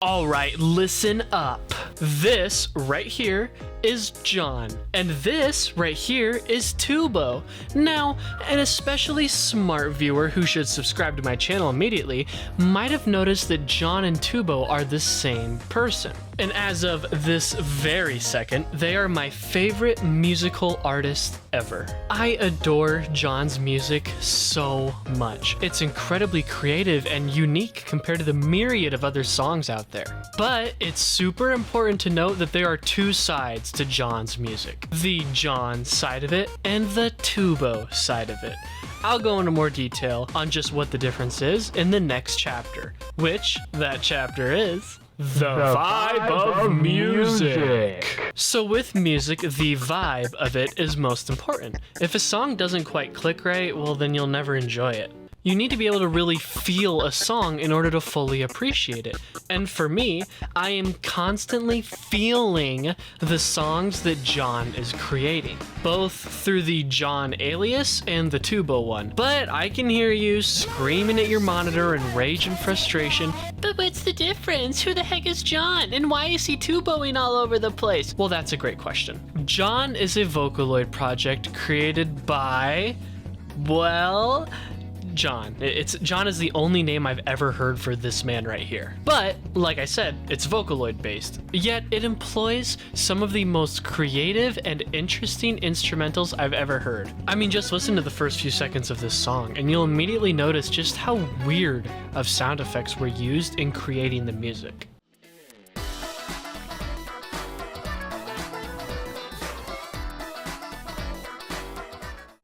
Alright, listen up. This right here is John, and this right here is Tooboe. Now, an especially smart viewer who should subscribe to my channel immediately might have noticed that John and Tooboe are the same person. And as of this very second, they are my favorite musical artists ever. I adore John's music so much. It's incredibly creative and unique compared to the myriad of other songs out there. But it's super important to note that there are two sides to John's music. The John side of it and the Tooboe side of it. I'll go into more detail on just what the difference is in the next chapter, which that chapter is The Vibe of Music. So with music, the vibe of it is most important. If a song doesn't quite click right, well then you'll never enjoy it. You need to be able to really feel a song in order to fully appreciate it. And for me, I am constantly feeling the songs that John is creating, both through the John alias and the Tooboe one. But I can hear you screaming at your monitor in rage and frustration. But what's the difference? Who the heck is John? And why is he Tooboeing all over the place? Well, that's a great question. John is a Vocaloid project created by, well, John. John is the only name I've ever heard for this man right here. But, like I said, it's Vocaloid based. Yet it employs some of the most creative and interesting instrumentals I've ever heard. I mean, just listen to the first few seconds of this song and you'll immediately notice just how weird of sound effects were used in creating the music.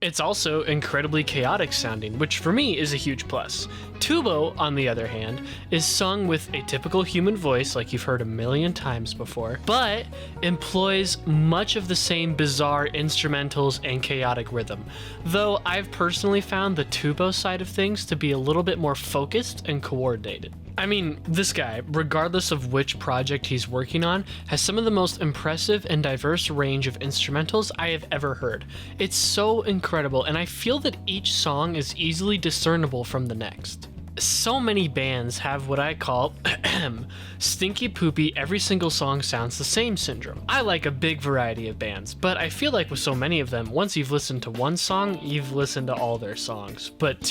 It's also incredibly chaotic sounding, which for me is a huge plus. Tooboe, on the other hand, is sung with a typical human voice like you've heard a million times before, but employs much of the same bizarre instrumentals and chaotic rhythm. Though I've personally found the Tooboe side of things to be a little bit more focused and coordinated. I mean, this guy, regardless of which project he's working on, has some of the most impressive and diverse range of instrumentals I have ever heard. It's so incredible, and I feel that each song is easily discernible from the next. So many bands have what I call stinky poopy every single song sounds the same syndrome. I like a big variety of bands, but I feel like with so many of them, once you've listened to one song, you've listened to all their songs. But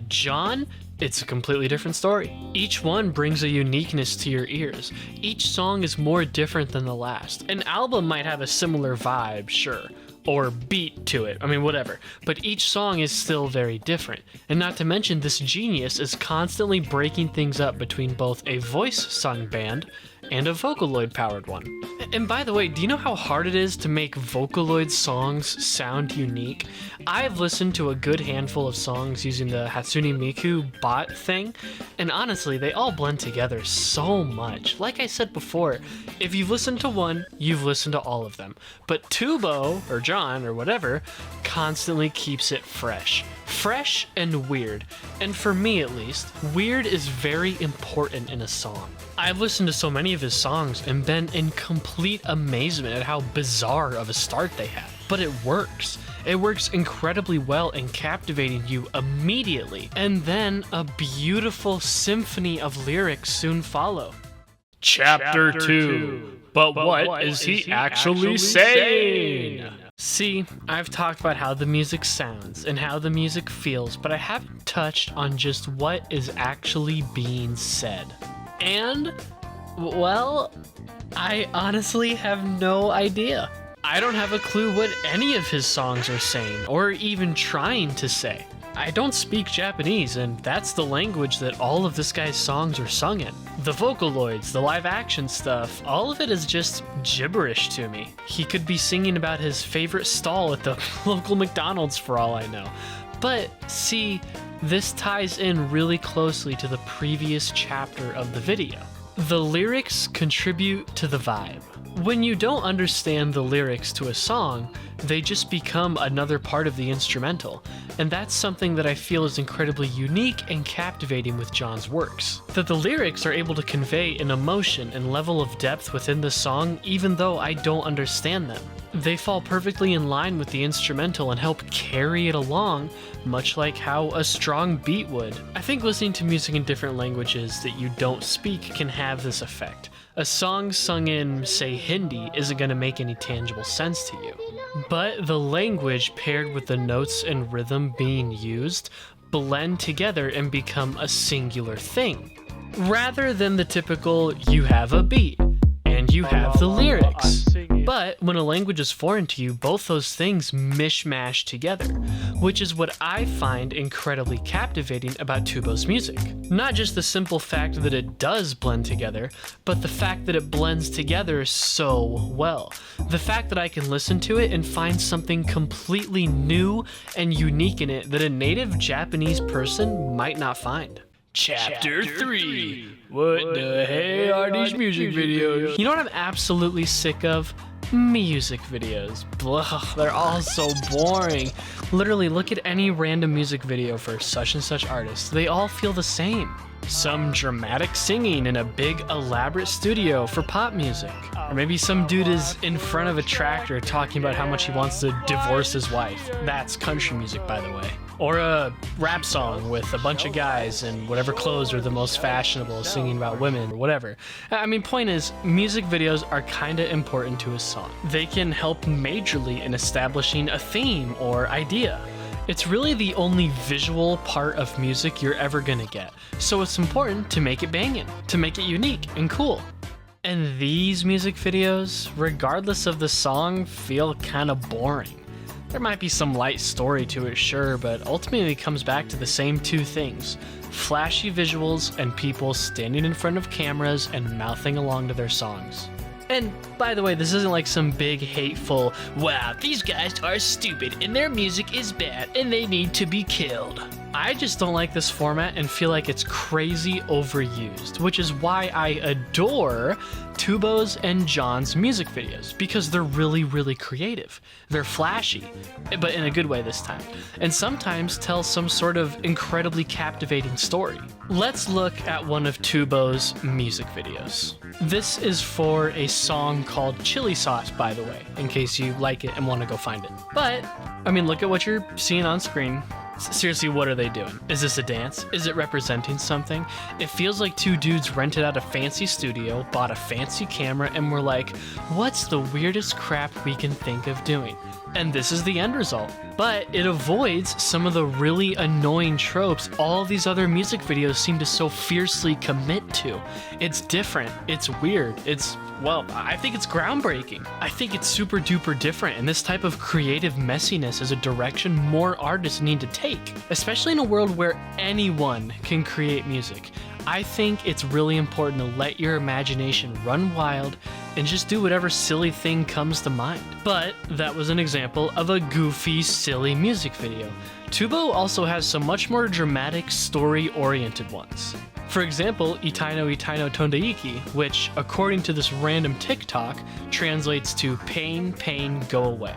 John? It's a completely different story. Each one brings a uniqueness to your ears. Each song is more different than the last. An album might have a similar vibe, sure, or beat to it, I mean whatever, but each song is still very different. And not to mention, this genius is constantly breaking things up between both a voice-sung band and a Vocaloid powered one. And by the way, do you know how hard it is to make Vocaloid songs sound unique? I've listened to a good handful of songs using the Hatsune Miku bot thing, and honestly, they all blend together so much. Like I said before, if you've listened to one, you've listened to all of them. But Tooboe, or John, or whatever, constantly keeps it fresh. Fresh and weird. And for me at least, weird is very important in a song. I've listened to so many of his songs and been in complete amazement at how bizarre of a start they have. But it works. It works incredibly well in captivating you immediately. And then a beautiful symphony of lyrics soon follow. Chapter 2. But what is he actually saying? See, I've talked about how the music sounds and how the music feels, but I haven't touched on just what is actually being said. And, well, I honestly have no idea. I don't have a clue what any of his songs are saying, or even trying to say. I don't speak Japanese, and that's the language that all of this guy's songs are sung in. The Vocaloids, the live action stuff, all of it is just gibberish to me. He could be singing about his favorite stall at the local McDonald's for all I know. But see, this ties in really closely to the previous chapter of the video. The lyrics contribute to the vibe. When you don't understand the lyrics to a song, they just become another part of the instrumental, and that's something that I feel is incredibly unique and captivating with John's works. That the lyrics are able to convey an emotion and level of depth within the song even though I don't understand them. They fall perfectly in line with the instrumental and help carry it along, much like how a strong beat would. I think listening to music in different languages that you don't speak can have this effect. A song sung in, say, Hindi isn't going to make any tangible sense to you. But the language paired with the notes and rhythm being used blend together and become a singular thing, rather than the typical you have a beat and you have the lyrics. But when a language is foreign to you, both those things mishmash together, which is what I find incredibly captivating about Tooboe's music. Not just the simple fact that it does blend together, but the fact that it blends together so well. The fact that I can listen to it and find something completely new and unique in it that a native Japanese person might not find. Chapter 3. What the hell are these music videos? You know what I'm absolutely sick of? Music videos. Bwaaah, they're all so boring. Literally, look at any random music video for such and such artists. They all feel the same. Some dramatic singing in a big elaborate studio for pop music. Or maybe some dude is in front of a tractor talking about how much he wants to divorce his wife. That's country music, by the way. Or a rap song with a bunch of guys in whatever clothes are the most fashionable singing about women or whatever. I mean, point is, music videos are kinda important to a song. They can help majorly in establishing a theme or idea. It's really the only visual part of music you're ever gonna get, so it's important to make it banging, to make it unique and cool. And these music videos, regardless of the song, feel kinda boring. There might be some light story to it, sure, but ultimately it comes back to the same two things: flashy visuals and people standing in front of cameras and mouthing along to their songs. And by the way, this isn't like some big hateful, wow, these guys are stupid and their music is bad and they need to be killed. I just don't like this format and feel like it's crazy overused, which is why I adore Tooboe's and John's music videos, because they're really, really creative. They're flashy, but in a good way this time, and sometimes tell some sort of incredibly captivating story. Let's look at one of Tooboe's music videos. This is for a song called Chili Sauce, by the way, in case you like it and want to go find it. But, I mean, look at what you're seeing on screen. Seriously, what are they doing? Is this a dance? Is it representing something? It feels like two dudes rented out a fancy studio, bought a fancy camera, and were like, what's the weirdest crap we can think of doing? And this is the end result. But it avoids some of the really annoying tropes all these other music videos seem to so fiercely commit to. It's different, it's weird, well, I think it's groundbreaking. I think it's super duper different, and this type of creative messiness is a direction more artists need to take, especially in a world where anyone can create music. I think it's really important to let your imagination run wild and just do whatever silly thing comes to mind. But that was an example of a goofy, silly music video. Tooboe also has some much more dramatic, story-oriented ones. For example, Itaino Itaino Tondaiki, which, according to this random TikTok, translates to pain, pain, go away.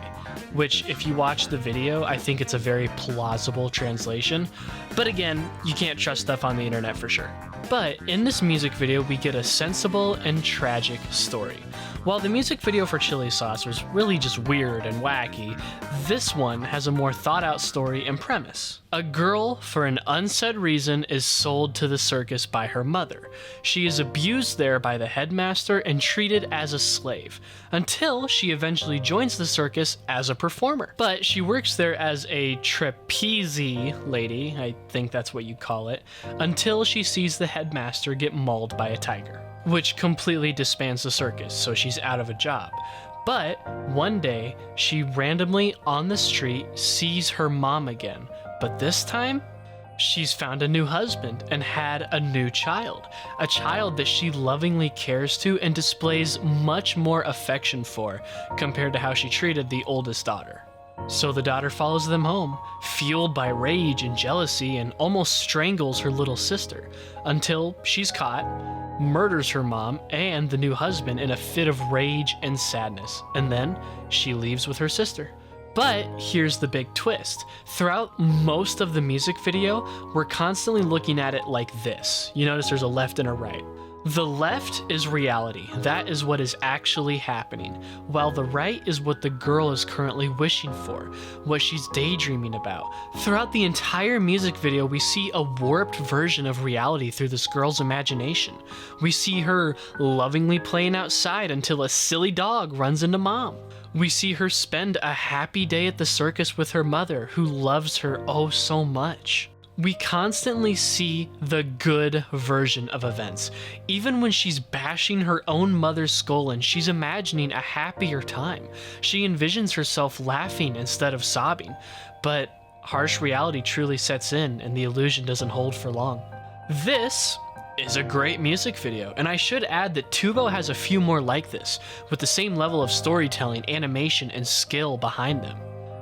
Which, if you watch the video, I think it's a very plausible translation. But again, you can't trust stuff on the internet for sure. But in this music video, we get a sensible and tragic story. While the music video for Chili Sauce was really just weird and wacky, this one has a more thought-out story and premise. A girl, for an unsaid reason, is sold to the circus by her mother. She is abused there by the headmaster and treated as a slave, until she eventually joins the circus as a performer. But she works there as a trapeze lady, I think that's what you call it, until she sees the headmaster get mauled by a tiger, which completely disbands the circus, so she's out of a job. But one day, she randomly on the street sees her mom again, but this time, she's found a new husband and had a new child. A child that she lovingly cares to and displays much more affection for compared to how she treated the oldest daughter. So the daughter follows them home, fueled by rage and jealousy, and almost strangles her little sister, until she's caught, murders her mom and the new husband in a fit of rage and sadness, and then she leaves with her sister. But here's the big twist. Throughout most of the music video, we're constantly looking at it like this. You notice there's a left and a right. The left is reality. That is what is actually happening, while the right is what the girl is currently wishing for, what she's daydreaming about. Throughout the entire music video, we see a warped version of reality through this girl's imagination. We see her lovingly playing outside until a silly dog runs into mom. We see her spend a happy day at the circus with her mother, who loves her oh so much. We constantly see the good version of events. Even when she's bashing her own mother's skull in, she's imagining a happier time. She envisions herself laughing instead of sobbing. But harsh reality truly sets in, and the illusion doesn't hold for long. This is a great music video, and I should add that Tooboe has a few more like this, with the same level of storytelling, animation, and skill behind them.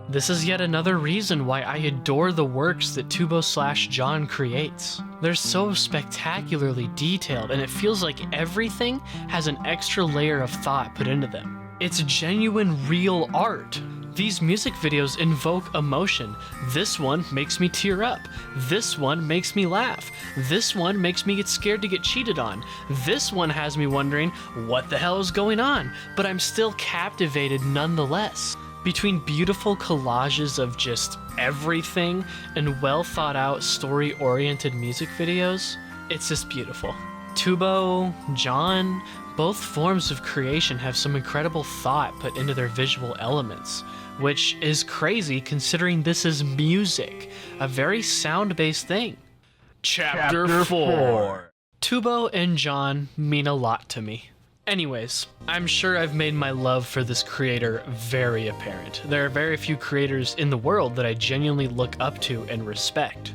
This is yet another reason why I adore the works that Tooboe/John creates. They're so spectacularly detailed, and it feels like everything has an extra layer of thought put into them. It's genuine, real art. These music videos invoke emotion. This one makes me tear up. This one makes me laugh. This one makes me get scared to get cheated on. This one has me wondering, what the hell is going on? But I'm still captivated nonetheless. Between beautiful collages of just everything and well thought out story-oriented music videos, it's just beautiful. Tooboe, John, both forms of creation have some incredible thought put into their visual elements, which is crazy considering this is music, a very sound-based thing. Chapter 4. Tooboe and John mean a lot to me. Anyways, I'm sure I've made my love for this creator very apparent. There are very few creators in the world that I genuinely look up to and respect.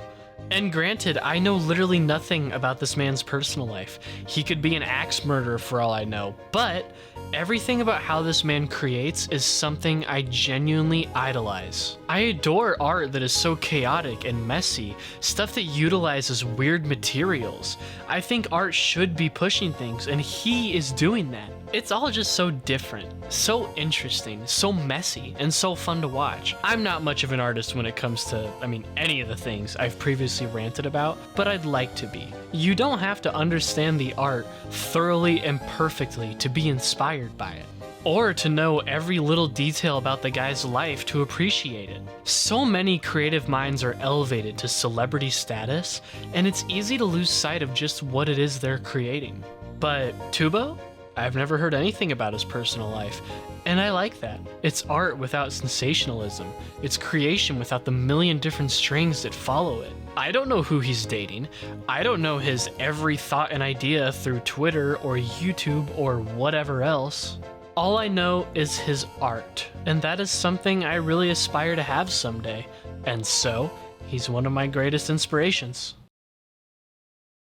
And granted, I know literally nothing about this man's personal life. He could be an axe murderer for all I know, but everything about how this man creates is something I genuinely idolize. I adore art that is so chaotic and messy, stuff that utilizes weird materials. I think art should be pushing things, and he is doing that. It's all just so different, so interesting, so messy, and so fun to watch. I'm not much of an artist when it comes to, any of the things I've previously ranted about, but I'd like to be. You don't have to understand the art thoroughly and perfectly to be inspired by it, or to know every little detail about the guy's life to appreciate it. So many creative minds are elevated to celebrity status, and it's easy to lose sight of just what it is they're creating. But Tooboe? I've never heard anything about his personal life, and I like that. It's art without sensationalism. It's creation without the million different strings that follow it. I don't know who he's dating. I don't know his every thought and idea through Twitter or YouTube or whatever else. All I know is his art, and that is something I really aspire to have someday. And so, he's one of my greatest inspirations.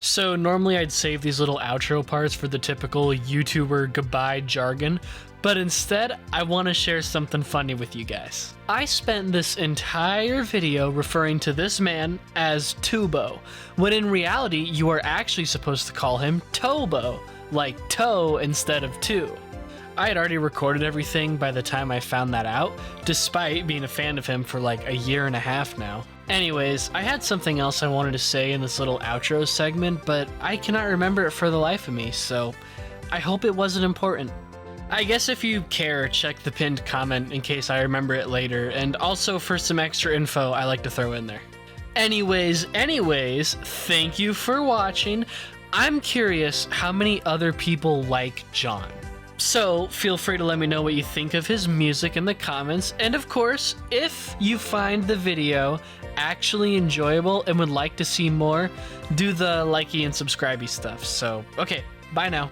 So normally I'd save these little outro parts for the typical YouTuber goodbye jargon, but instead I want to share something funny with you guys. I spent this entire video referring to this man as Tooboe, when in reality you are actually supposed to call him Tooboe, like toe instead of two. I had already recorded everything by the time I found that out, despite being a fan of him for like a year and a half now. Anyways, I had something else I wanted to say in this little outro segment, but I cannot remember it for the life of me, so I hope it wasn't important. I guess if you care, check the pinned comment in case I remember it later, and also for some extra info I like to throw in there. Anyways, thank you for watching. I'm curious how many other people like John. So feel free to let me know what you think of his music in the comments, and of course, if you find the video actually enjoyable and would like to see more, do the likey and subscribey stuff. So, okay, bye now.